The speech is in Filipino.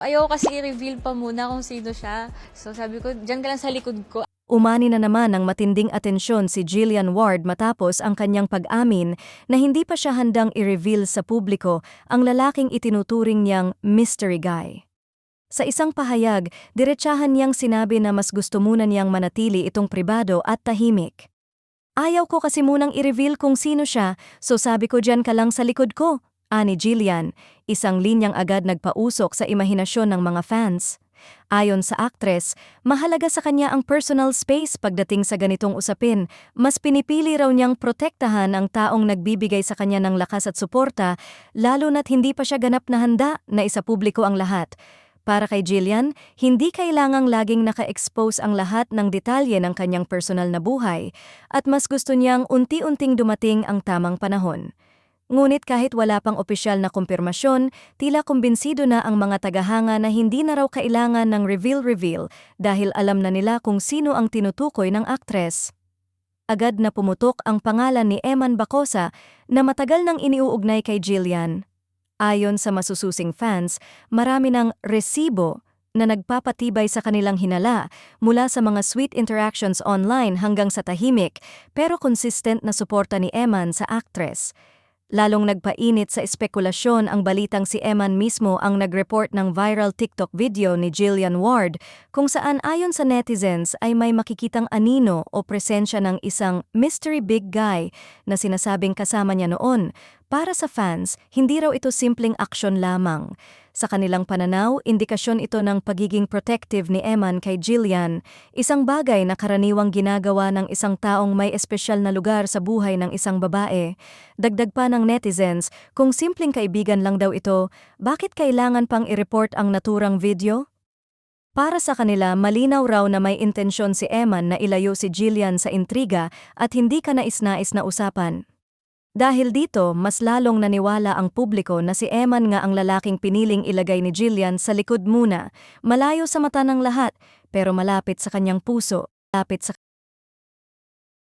Ayoko kasi i-reveal pa muna kung sino siya. So sabi ko, diyan ka lang sa likod ko. Umani na naman ng matinding atensyon si Jillian Ward matapos ang kanyang pag-amin na hindi pa siya handang i-reveal sa publiko ang lalaking itinuturing niyang mystery guy. Sa isang pahayag, diretsahan niyang sinabi na mas gusto muna niyang manatili itong pribado at tahimik. Ayaw ko kasi munang i-reveal kung sino siya, so sabi ko diyan ka lang sa likod ko, ani Jillian, isang linyang agad nagpausok sa imahinasyon ng mga fans. Ayon sa aktres, mahalaga sa kanya ang personal space pagdating sa ganitong usapin. Mas pinipili raw niyang protektahan ang taong nagbibigay sa kanya ng lakas at suporta, lalo na't hindi pa siya ganap na handa na isapubliko ang lahat. Para kay Jillian, hindi kailangang laging naka-expose ang lahat ng detalye ng kanyang personal na buhay at mas gusto niyang unti-unting dumating ang tamang panahon. Ngunit kahit wala pang opisyal na kumpirmasyon, tila kumbinsido na ang mga tagahanga na hindi na raw kailangan ng reveal-reveal dahil alam na nila kung sino ang tinutukoy ng aktres. Agad na pumutok ang pangalan ni Eman Bacosa na matagal nang iniuugnay kay Jillian. Ayon sa masususing fans, marami ng resibo na nagpapatibay sa kanilang hinala mula sa mga sweet interactions online hanggang sa tahimik pero consistent na suporta ni Eman sa aktres. Lalong nagpainit sa espekulasyon ang balitang si Eman mismo ang nag-report ng viral TikTok video ni Jillian Ward kung saan ayon sa netizens ay may makikitang anino o presensya ng isang mystery big guy na sinasabing kasama niya noon. Para sa fans, hindi raw ito simpleng aksyon lamang. Sa kanilang pananaw, indikasyon ito ng pagiging protective ni Eman kay Jillian, isang bagay na karaniwang ginagawa ng isang taong may espesyal na lugar sa buhay ng isang babae. Dagdag pa ng netizens, kung simpleng kaibigan lang daw ito, bakit kailangan pang i-report ang naturang video? Para sa kanila, malinaw raw na may intensyon si Eman na ilayo si Jillian sa intriga at hindi ka nais-nais na usapan. Dahil dito, mas lalong naniwala ang publiko na si Eman nga ang lalaking piniling ilagay ni Jillian sa likod muna, malayo sa mata ng lahat, pero malapit sa kanyang puso, malapit sa